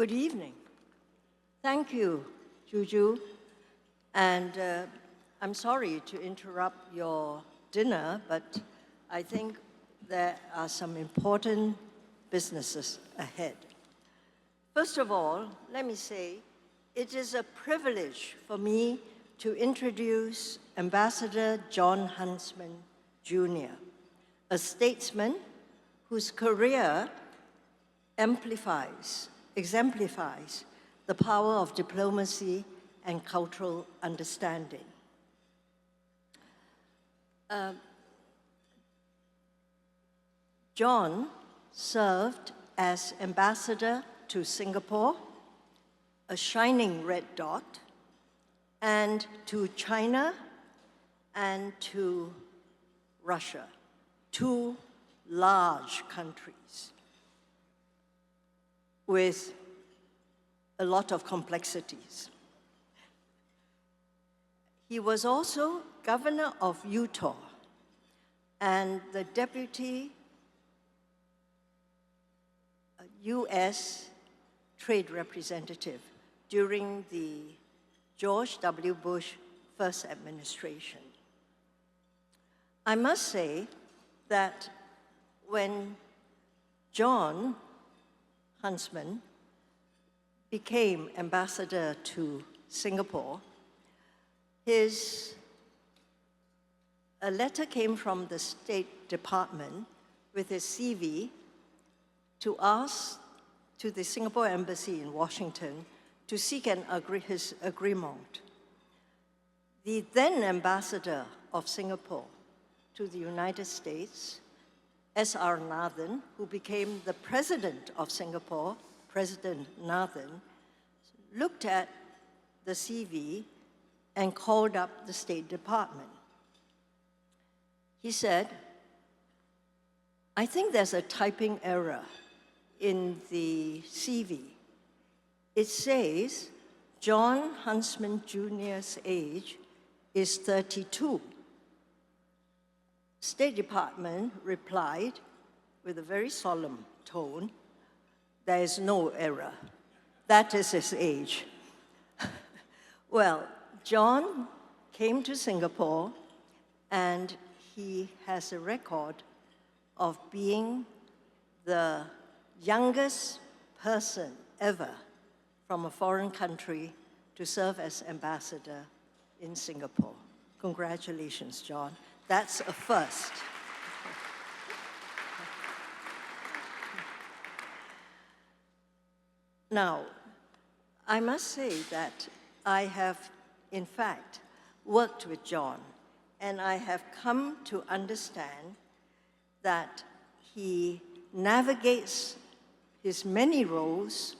Good evening. Thank you, Juju. And I'm sorry to interrupt your dinner, but I think there are some important businesses ahead. First of all, let me say, it is a privilege for me to introduce Ambassador John Huntsman, Jr., a statesman whose career exemplifies the power of diplomacy and cultural understanding. John served as ambassador to Singapore, a shining red dot, and to China and to Russia, two large countries with a lot of complexities. He was also governor of Utah and the deputy US trade representative during the George W. Bush first administration. I must say that when John Huntsman became ambassador to Singapore, a letter came from the State Department with his CV to ask to the Singapore Embassy in Washington to seek his agreement. The then ambassador of Singapore to the United States, S.R. Nathan, who became the president of Singapore, President Nathan, looked at the CV and called up the State Department. He said, "I think there's a typing error in the CV. It says John Huntsman Jr.'s age is 32. State Department replied with a very solemn tone, "There is no error. That is his age." Well, John came to Singapore and he has a record of being the youngest person ever from a foreign country to serve as ambassador in Singapore. Congratulations, John. That's a first. Now, I must say that I have, in fact, worked with John, and I have come to understand that he navigates his many roles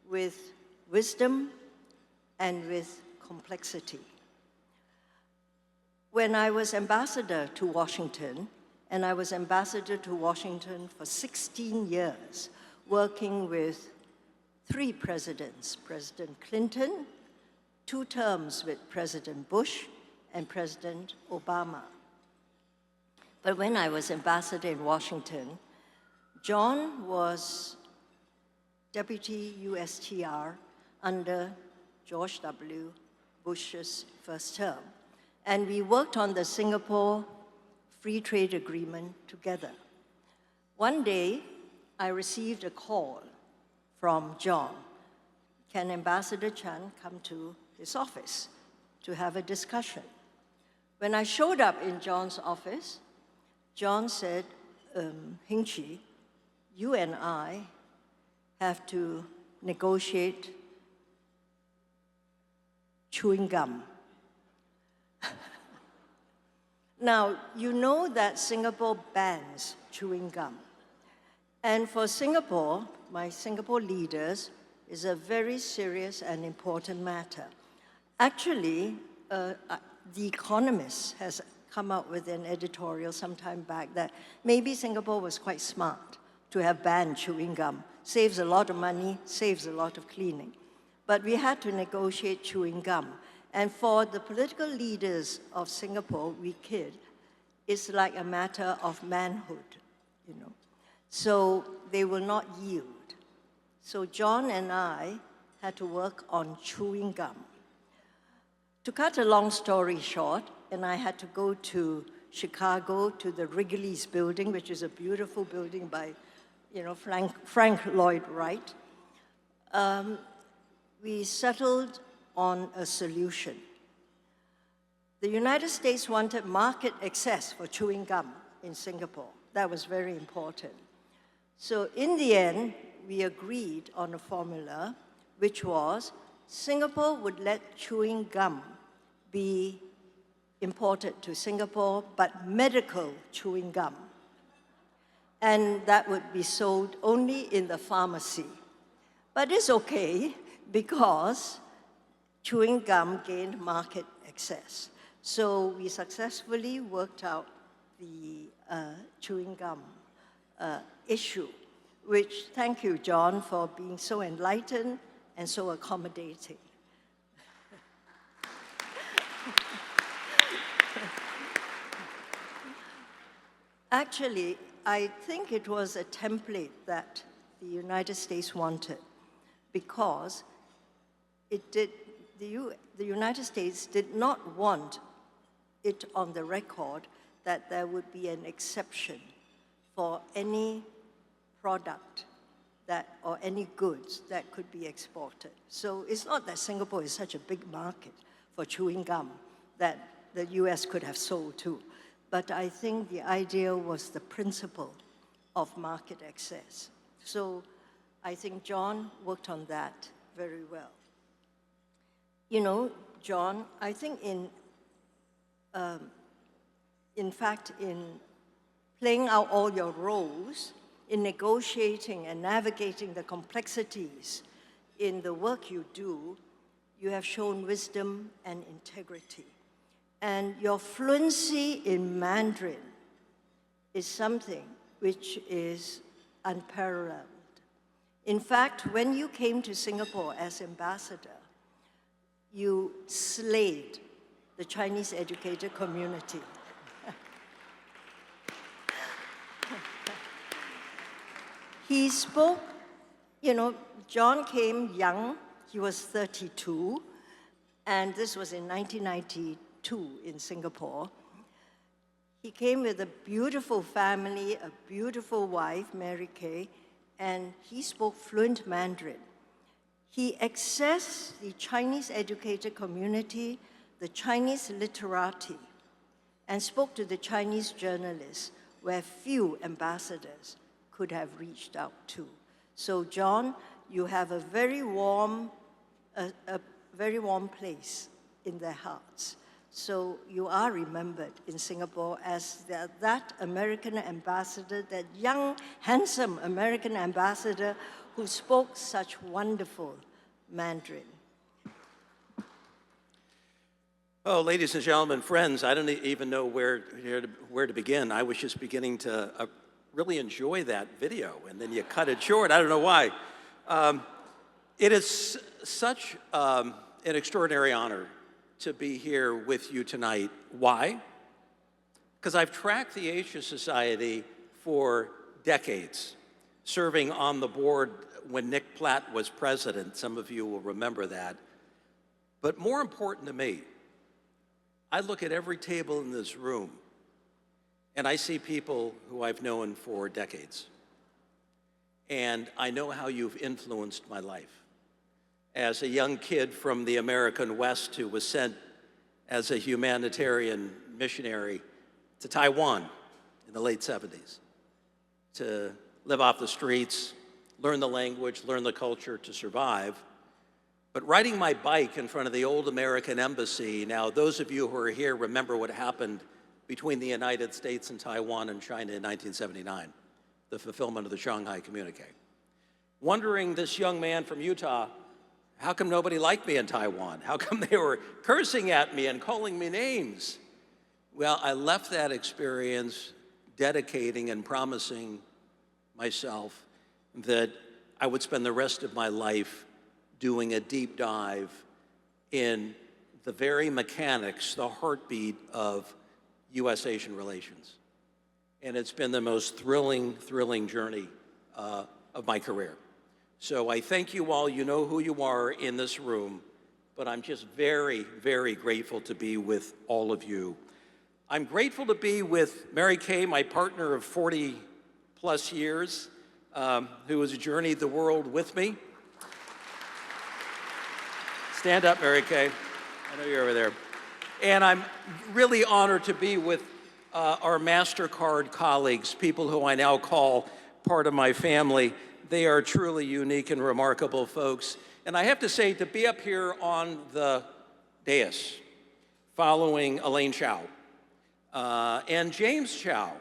with wisdom and with complexity. When I was ambassador to Washington, and I was ambassador to Washington for 16 years, working with 3 presidents, President Clinton, 2 terms with President Bush, and President Obama. But when I was ambassador in Washington, John was deputy USTR under George W. Bush's first term. And we worked on the Singapore Free Trade Agreement together. One day, I received a call from John. Can Ambassador Chan come to his office to have a discussion? When I showed up in John's office, John said, Heng, Chee, you and I have to negotiate chewing gum. Now, you know that Singapore bans chewing gum. And for Singapore, my Singapore leaders, is a very serious and important matter. Actually, The Economist has come out with an editorial some time back that maybe Singapore was quite smart to have banned chewing gum. Saves a lot of money, saves a lot of cleaning. But we had to negotiate chewing gum. And for the political leaders of Singapore, we kid, it's like a matter of manhood, you know. So they will not yield. So John and I had to work on chewing gum. To cut a long story short, and I had to go to Chicago to the Wrigley's building, which is a beautiful building by, Frank Lloyd Wright. We settled on a solution. The United States wanted market access for chewing gum in Singapore. That was very important. So in the end, we agreed on a formula, which was Singapore would let chewing gum be imported to Singapore, but medical chewing gum. And that would be sold only in the pharmacy. But it's okay because chewing gum gained market access. So we successfully worked out the chewing gum issue, which, thank you, John, for being so enlightened and so accommodating. Actually, I think it was a template that the United States wanted because the United States did not want it on the record that there would be an exception for any product or any goods that could be exported. So it's not that Singapore is such a big market for chewing gum that the US could have sold to. But I think the idea was the principle of market access. So I think John worked on that very well. You know, John, I think in fact, in playing out all your roles, in negotiating and navigating the complexities in the work you do, you have shown wisdom and integrity. And your fluency in Mandarin is something which is unparalleled. In fact, when you came to Singapore as ambassador, you slayed the Chinese educator community. He spoke, John came young, he was 32, and this was in 1992 in Singapore. He came with a beautiful family, a beautiful wife, Mary Kay, and he spoke fluent Mandarin. He accessed the Chinese educator community, the Chinese literati, and spoke to the Chinese journalists where few ambassadors could have reached out to. So John, you have a very warm place in their hearts. So you are remembered in Singapore as that American ambassador, that young, handsome American ambassador who spoke such wonderful Mandarin. Oh, ladies and gentlemen, friends, I don't even know where to begin. I was just beginning to really enjoy that video, and then you cut it short. I don't know why. It is such an extraordinary honor to be here with you tonight. Why? Because I've tracked the Asia Society for decades, serving on the board when Nick Platt was president. Some of you will remember that. But more important to me, I look at every table in this room and I see people who I've known for decades. And I know how you've influenced my life. As a young kid from the American West who was sent as a humanitarian missionary to Taiwan in the late 70s, to live off the streets, learn the language, learn the culture to survive. But riding my bike in front of the old American embassy, now those of you who are here remember what happened between the United States and Taiwan and China in 1979, the fulfillment of the Shanghai Communique. Wondering, this young man from Utah, how come nobody liked me in Taiwan? How come they were cursing at me and calling me names? Well, I left that experience dedicating and promising myself that I would spend the rest of my life doing a deep dive in the very mechanics, the heartbeat of U.S.-Asian relations. And it's been the most thrilling journey of my career. So I thank you all. You know who you are in this room, but I'm just very, very grateful to be with all of you. I'm grateful to be with Mary Kay, my partner of 40 plus years, who has journeyed the world with me. Stand up, Mary Kay. I know you're over there. And I'm really honored to be with our MasterCard colleagues, people who I now call part of my family. They are truly unique and remarkable folks. And I have to say, to be up here on the dais following Elaine Chao and James Chao.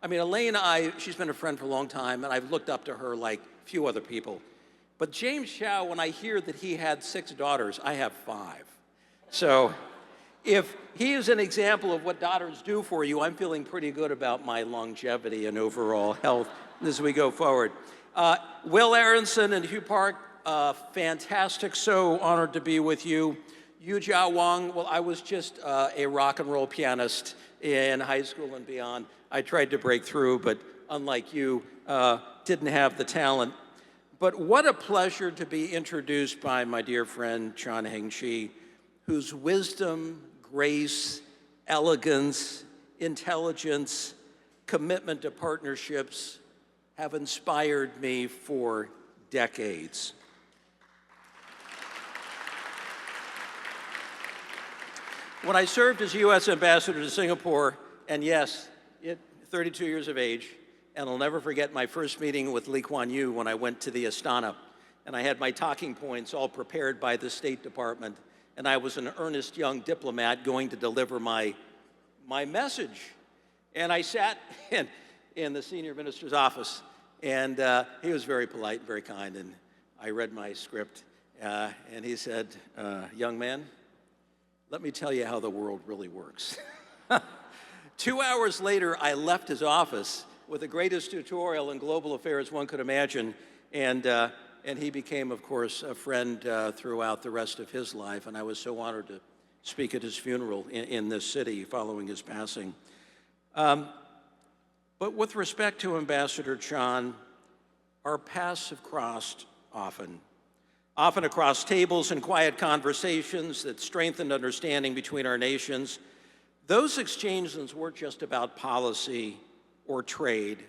I mean, Elaine, she's been a friend for a long time, and I've looked up to her like few other people. But James Chao, when I hear that he had 6 daughters, I have 5. So if he is an example of what daughters do for you, I'm feeling pretty good about my longevity and overall health as we go forward. Will Aronson and Hugh Park, fantastic, so honored to be with you. Yu Jia Wang, well, I was just a rock and roll pianist in high school and beyond. I tried to break through, but unlike you, didn't have the talent. But what a pleasure to be introduced by my dear friend, Heng Chee, whose wisdom, grace, elegance, intelligence, commitment to partnerships have inspired me for decades. When I served as U.S. Ambassador to Singapore, and yes, 32 years of age, and I'll never forget my first meeting with Lee Kuan Yew when I went to the Astana, and I had my talking points all prepared by the State Department, and I was an earnest young diplomat going to deliver my message. And I sat in the senior minister's office, and he was very polite, very kind, and I read my script, and he said, young man, let me tell you how the world really works. 2 hours later, I left his office with the greatest tutorial in global affairs one could imagine, and he became, of course, a friend throughout the rest of his life, and I was so honored to speak at his funeral in this city following his passing. But with respect to Ambassador Chan, our paths have crossed often across tables and quiet conversations that strengthened understanding between our nations. Those exchanges weren't just about policy or trade.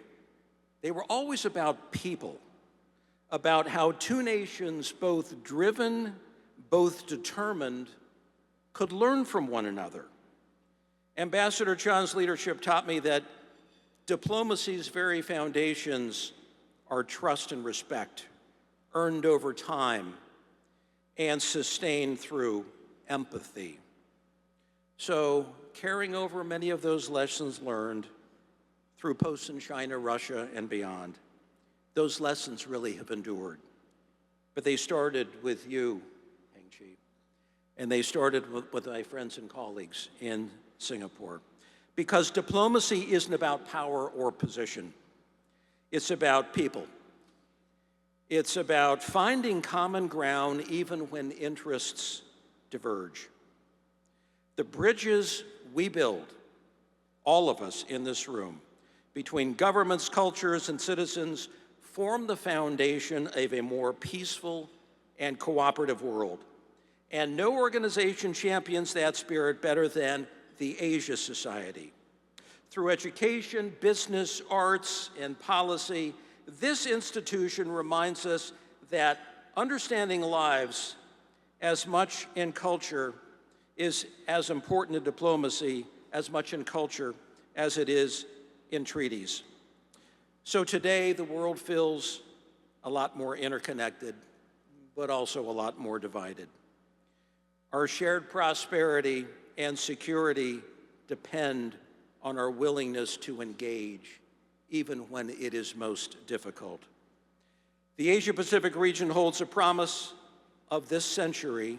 They were always about people, about how two nations, both driven, both determined, could learn from one another. Ambassador Chan's leadership taught me that diplomacy's very foundations are trust and respect, earned over time and sustained through empathy. So, carrying over many of those lessons learned through posts in China, Russia, and beyond, those lessons really have endured. But they started with you, Heng Chee, and they started with my friends and colleagues in Singapore. Because diplomacy isn't about power or position. It's about people. It's about finding common ground even when interests diverge. The bridges we build, all of us in this room, between governments, cultures, and citizens form the foundation of a more peaceful and cooperative world. And no organization champions that spirit better than the Asia Society. Through education, business, arts, and policy, this institution reminds us that understanding lives as much in culture is as important in diplomacy, as much in culture as it is in treaties. So today, the world feels a lot more interconnected, but also a lot more divided. Our shared prosperity and security depend on our willingness to engage, even when it is most difficult. The Asia-Pacific region holds the promise of this century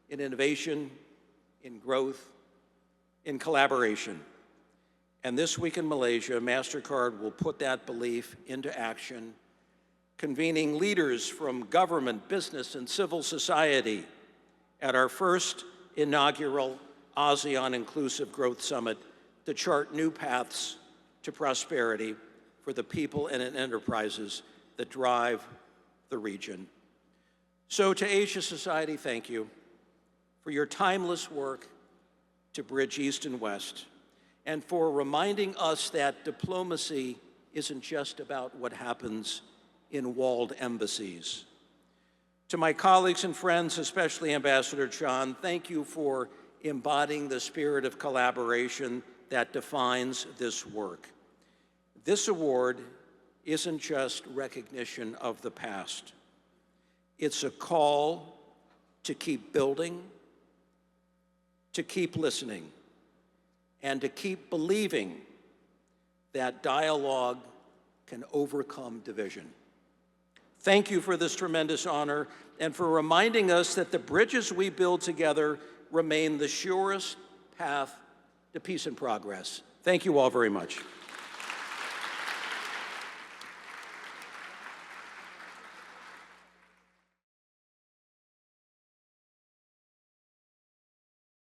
in innovation, in growth, in collaboration. And this week in Malaysia, MasterCard will put that belief into action, convening leaders from government, business, and civil society at our first inaugural ASEAN Inclusive Growth Summit to chart new paths to prosperity for the people and enterprises that drive the region. So to Asia Society, thank you for your timeless work to bridge East and West, and for reminding us that diplomacy isn't just about what happens in walled embassies. To my colleagues and friends, especially Ambassador John, thank you for embodying the spirit of collaboration that defines this work. This award isn't just recognition of the past. It's a call to keep building, to keep listening, and to keep believing that dialogue can overcome division. Thank you for this tremendous honor and for reminding us that the bridges we build together remain the surest path to peace and progress. Thank you all very much.